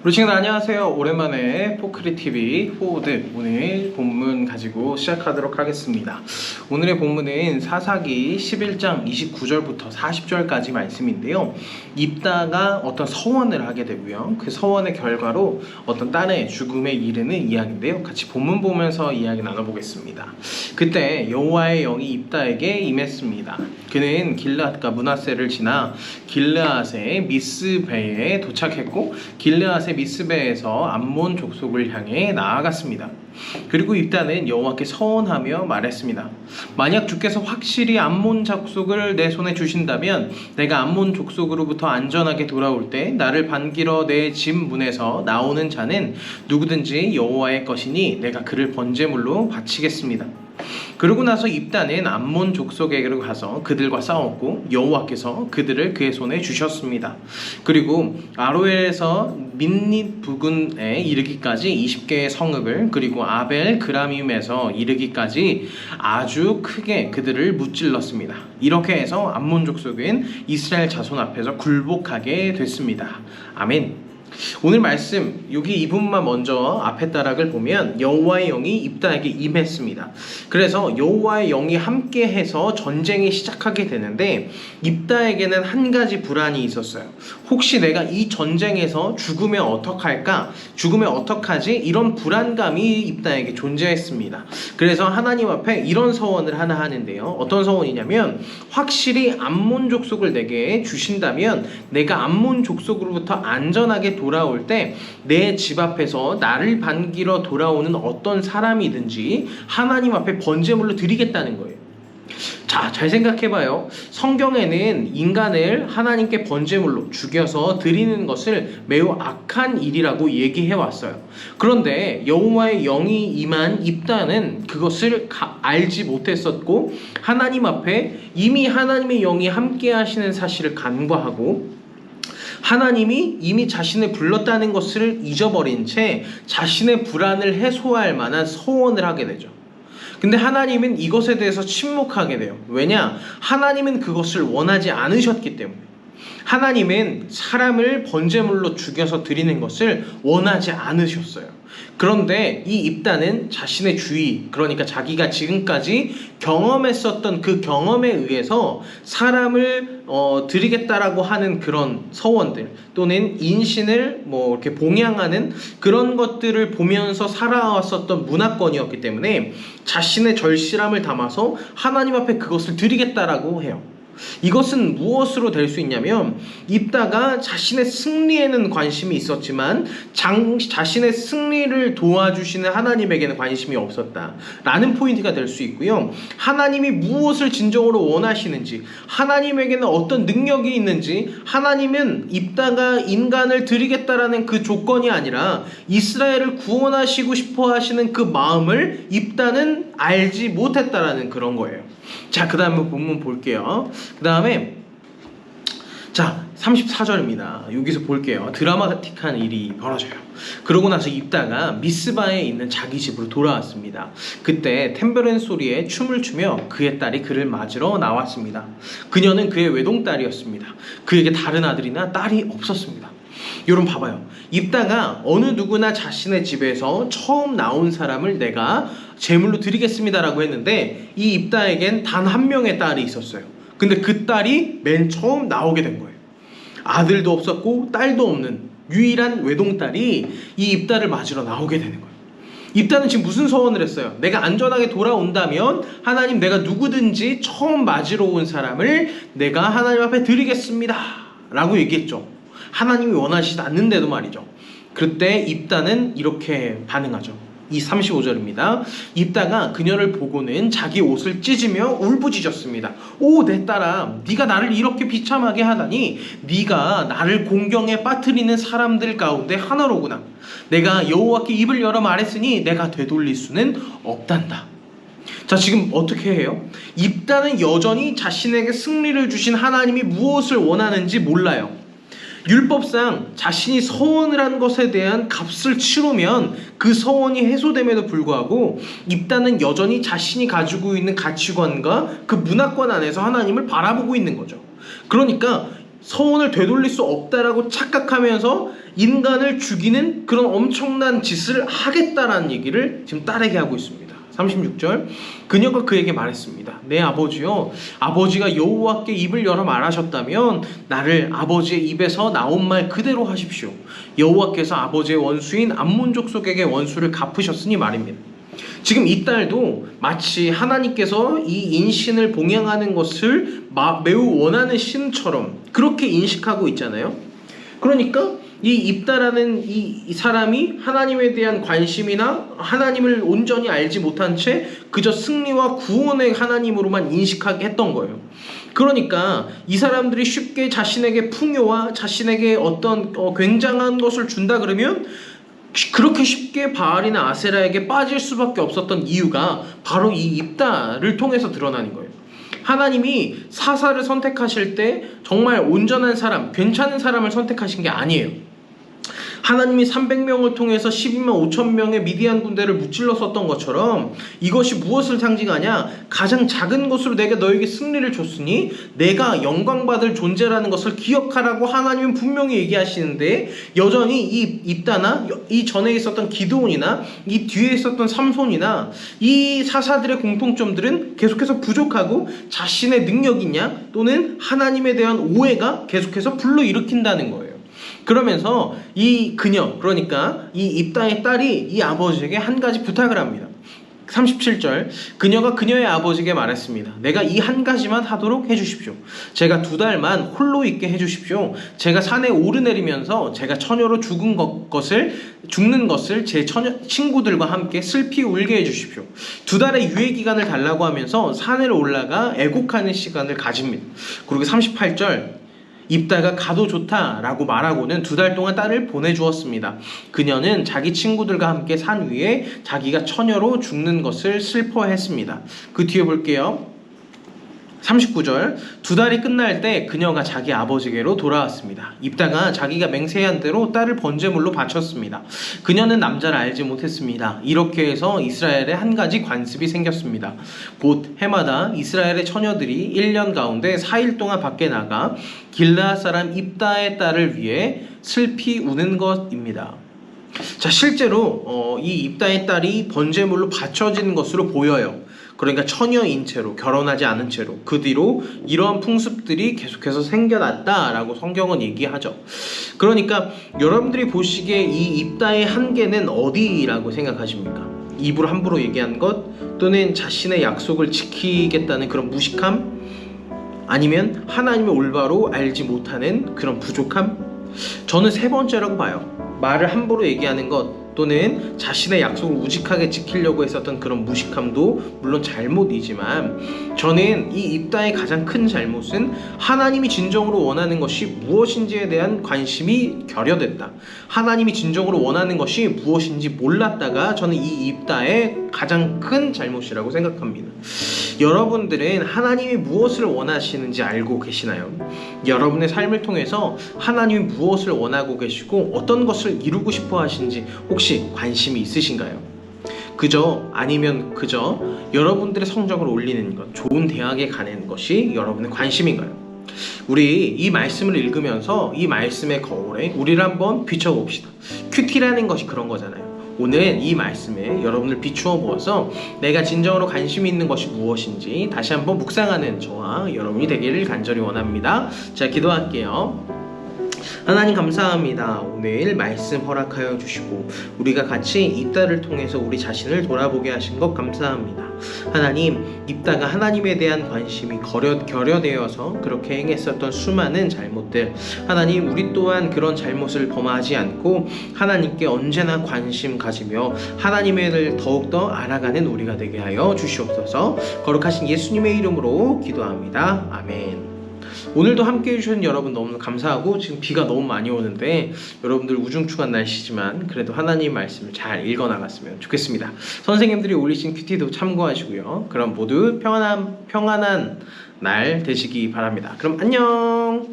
우리 친구들 안녕하세요. 오랜만에 포크리TV 호드 오늘 본문 가지고 시작하도록 하겠습니다. 오늘의 본문은 사사기 11장 29절부터 40절까지 말씀인데요. 입다가 어떤 서원을 하게 되고요. 그 서원의 결과로 어떤 딸의 죽음에 이르는 이야기인데요. 같이 본문 보면서 이야기 나눠보겠습니다. 그때 여호와의 영이 입다에게 임했습니다. 그는 길르앗과 므낫세를 지나 길르앗의 미스베에 도착했고 길르앗의 미스베에서 암몬 족속을 향해 나아갔습니다. 그리고 입다는 여호와께 서원하며 말했습니다. 만약 주께서 확실히 암몬 족속을 내 손에 주신다면 내가 암몬 족속으로부터 안전하게 돌아올 때 나를 반기러 내 집 문에서 나오는 자는 누구든지 여호와의 것이니 내가 그를 번제물로 바치겠습니다. 그러고 나서 입다는 암몬 족속에게로 가서 그들과 싸웠고 여호와께서 그들을 그의 손에 주셨습니다. 그리고 아로엘에서 민닛 부근에 이르기까지 20개의 성읍을 그리고 아벨 그라밈에서 이르기까지 아주 크게 그들을 무찔렀습니다. 이렇게 해서 암몬 족속은 이스라엘 자손 앞에서 굴복하게 됐습니다. 아멘. 오늘 말씀 여기 이 부분만 먼저 앞에 따락을 보면 여호와의 영이 입다에게 임했습니다. 그래서 여호와의 영이 함께해서 전쟁이 시작하게 되는데 입다에게는 한 가지 불안이 있었어요. 혹시 내가 이 전쟁에서 죽으면 어떡할까? 죽으면 어떡하지? 이런 불안감이 입다에게 존재했습니다. 그래서 하나님 앞에 이런 서원을 하나 하는데요. 어떤 서원이냐면 확실히 암몬 족속을 내게 주신다면 내가 암몬 족속으로부터 안전하게 돌아올 때 내 집 앞에서 나를 반기러 돌아오는 어떤 사람이든지 하나님 앞에 번제물로 드리겠다는 거예요. 자, 잘 생각해봐요. 성경에는 인간을 하나님께 번제물로 죽여서 드리는 것을 매우 악한 일이라고 얘기해왔어요. 그런데 여호와의 영이 임한 입다는 그것을 알지 못했었고 하나님 앞에 이미 하나님의 영이 함께 하시는 사실을 간과하고 하나님이 이미 자신을 불렀다는 것을 잊어버린 채 자신의 불안을 해소할 만한 서원을 하게 되죠. 근데 하나님은 이것에 대해서 침묵하게 돼요. 왜냐? 하나님은 그것을 원하지 않으셨기 때문에. 하나님은 사람을 번제물로 죽여서 드리는 것을 원하지 않으셨어요. 그런데 이 입다는 자신의 주의, 그러니까 자기가 지금까지 경험했었던 그 경험에 의해서 사람을 드리겠다라고 하는 그런 서원들 또는 인신을 이렇게 봉양하는 그런 것들을 보면서 살아왔었던 문화권이었기 때문에 자신의 절실함을 담아서 하나님 앞에 그것을 드리겠다라고 해요. 이것은 무엇으로 될 수 있냐면 입다가 자신의 승리에는 관심이 있었지만 자신의 승리를 도와주시는 하나님에게는 관심이 없었다 라는 포인트가 될 수 있고요. 하나님이 무엇을 진정으로 원하시는지, 하나님에게는 어떤 능력이 있는지, 하나님은 입다가 인간을 드리겠다라는 그 조건이 아니라 이스라엘을 구원하시고 싶어 하시는 그 마음을 입다는 알지 못했다라는 그런 거예요. 자, 그 다음에 본문 볼게요. 그 다음에 자 34절입니다. 여기서 볼게요. 드라마틱한 일이 벌어져요. 그러고 나서 입다가 미스바에 있는 자기 집으로 돌아왔습니다. 그때 탬버린 소리에 춤을 추며 그의 딸이 그를 맞으러 나왔습니다. 그녀는 그의 외동딸이었습니다. 그에게 다른 아들이나 딸이 없었습니다. 여러분 봐봐요. 입다가 어느 누구나 자신의 집에서 처음 나온 사람을 내가 제물로 드리겠습니다라고 했는데 이 입다에겐 단 한 명의 딸이 있었어요. 근데 그 딸이 맨 처음 나오게 된 거예요. 아들도 없었고 딸도 없는 유일한 외동딸이 이 입다를 맞으러 나오게 되는 거예요. 입다는 지금 무슨 서원을 했어요? 내가 안전하게 돌아온다면 하나님, 내가 누구든지 처음 맞으러 온 사람을 내가 하나님 앞에 드리겠습니다 라고 얘기했죠. 하나님이 원하시지 않는데도 말이죠. 그때 입다는 이렇게 반응하죠. 이 35절입니다. 입다가 그녀를 보고는 자기 옷을 찢으며 울부짖었습니다. 오, 내 딸아, 네가 나를 이렇게 비참하게 하다니 네가 나를 공경에 빠뜨리는 사람들 가운데 하나로구나. 내가 여호와께 입을 열어 말했으니 내가 되돌릴 수는 없단다. 자, 지금 어떻게 해요? 입다는 여전히 자신에게 승리를 주신 하나님이 무엇을 원하는지 몰라요. 율법상 자신이 서원을 한 것에 대한 값을 치르면 그 서원이 해소됨에도 불구하고 입다는 여전히 자신이 가지고 있는 가치관과 그 문화권 안에서 하나님을 바라보고 있는 거죠. 그러니까 서원을 되돌릴 수 없다라고 착각하면서 인간을 죽이는 그런 엄청난 짓을 하겠다라는 얘기를 지금 딸에게 하고 있습니다. 36절, 그녀가 그에게 말했습니다. 내 아버지요, 아버지가 여호와께 입을 열어 말하셨다면 나를 아버지의 입에서 나온 말 그대로 하십시오. 여호와께서 아버지의 원수인 암몬 족속에게 원수를 갚으셨으니 말입니다. 지금 이 딸도 마치 하나님께서 이 인신을 봉양하는 것을 매우 원하는 신처럼 그렇게 인식하고 있잖아요. 그러니까 이 입다라는 이 사람이 하나님에 대한 관심이나 하나님을 온전히 알지 못한 채 그저 승리와 구원의 하나님으로만 인식하게 했던 거예요. 그러니까 이 사람들이 쉽게 자신에게 풍요와 자신에게 어떤 굉장한 것을 준다 그러면 그렇게 쉽게 바알이나 아세라에게 빠질 수밖에 없었던 이유가 바로 이 입다를 통해서 드러나는 거예요. 하나님이 사사를 선택하실 때 정말 온전한 사람, 괜찮은 사람을 선택하신 게 아니에요. 하나님이 300명을 통해서 12만 5천 명의 미디안 군대를 무찔렀었던 것처럼 이것이 무엇을 상징하냐? 가장 작은 것으로 내가 너에게 승리를 줬으니 내가 영광받을 존재라는 것을 기억하라고 하나님은 분명히 얘기하시는데 여전히 이 입다나 이 전에 있었던 기드온이나 이 뒤에 있었던 삼손이나 이 사사들의 공통점들은 계속해서 부족하고 자신의 능력이냐 또는 하나님에 대한 오해가 계속해서 불러일으킨다는 거예요. 그러면서 이 그녀, 그러니까 이 입다의 딸이 이 아버지에게 한 가지 부탁을 합니다. 37절, 그녀가 그녀의 아버지에게 말했습니다. 내가 이 한 가지만 하도록 해주십시오. 제가 2달만 홀로 있게 해주십시오. 제가 산에 오르내리면서 제가 처녀로 죽는 것을 제 친구들과 함께 슬피 울게 해주십시오. 2달의 유예기간을 달라고 하면서 산에 올라가 애곡하는 시간을 가집니다. 그리고 38절, 입다가 가도 좋다라고 말하고는 2달 동안 딸을 보내주었습니다. 그녀는 자기 친구들과 함께 산 위에 자기가 처녀로 죽는 것을 슬퍼했습니다. 그 뒤에 볼게요. 39절, 2달이 끝날 때 그녀가 자기 아버지에게로 돌아왔습니다. 입다가 자기가 맹세한 대로 딸을 번제물로 바쳤습니다. 그녀는 남자를 알지 못했습니다. 이렇게 해서 이스라엘에 한 가지 관습이 생겼습니다. 곧 해마다 이스라엘의 처녀들이 1년 가운데 4일 동안 밖에 나가 길르앗 사람 입다의 딸을 위해 슬피 우는 것입니다. 자, 실제로 이 입다의 딸이 번제물로 바쳐지는 것으로 보여요. 그러니까 처녀인 채로, 결혼하지 않은 채로 그 뒤로 이러한 풍습들이 계속해서 생겨났다라고 성경은 얘기하죠. 그러니까 여러분들이 보시기에 이 입다의 한계는 어디라고 생각하십니까? 입으로 함부로 얘기한 것, 또는 자신의 약속을 지키겠다는 그런 무식함, 아니면 하나님을 올바로 알지 못하는 그런 부족함? 저는 세 번째라고 봐요. 말을 함부로 얘기하는 것, 또는 자신의 약속을 우직하게 지키려고 했었던 그런 무식함도 물론 잘못이지만 저는 이 입다의 가장 큰 잘못은 하나님이 진정으로 원하는 것이 무엇인지에 대한 관심이 결여됐다. 하나님이 진정으로 원하는 것이 무엇인지 몰랐다가 저는 이 입다의 가장 큰 잘못이라고 생각합니다. 여러분들은 하나님이 무엇을 원하시는지 알고 계시나요? 여러분의 삶을 통해서 하나님이 무엇을 원하고 계시고 어떤 것을 이루고 싶어 하시는지 혹시 관심이 있으신가요? 아니면 그저 여러분들의 성적을 올리는 것, 좋은 대학에 가는 것이 여러분의 관심인가요? 우리 이 말씀을 읽으면서 이 말씀의 거울에 우리를 한번 비춰봅시다. 큐티라는 것이 그런 거잖아요. 오늘 이 말씀에 여러분을 비추어 보아서 내가 진정으로 관심이 있는 것이 무엇인지 다시 한번 묵상하는 저와 여러분이 되기를 간절히 원합니다. 자, 기도할게요. 하나님 감사합니다. 오늘 말씀 허락하여 주시고 우리가 같이 입다를 통해서 우리 자신을 돌아보게 하신 것 감사합니다. 하나님, 입다가 하나님에 대한 관심이 결여되어서 그렇게 행했었던 수많은 잘못들, 하나님 우리 또한 그런 잘못을 범하지 않고 하나님께 언제나 관심 가지며 하나님을 더욱더 알아가는 우리가 되게 하여 주시옵소서. 거룩하신 예수님의 이름으로 기도합니다. 아멘. 오늘도 함께 해주신 여러분 너무 감사하고, 지금 비가 너무 많이 오는데 여러분들 우중충한 날씨지만 그래도 하나님 말씀을 잘 읽어나갔으면 좋겠습니다. 선생님들이 올리신 큐티도 참고하시고요. 그럼 모두 평안한 날 되시기 바랍니다. 그럼 안녕.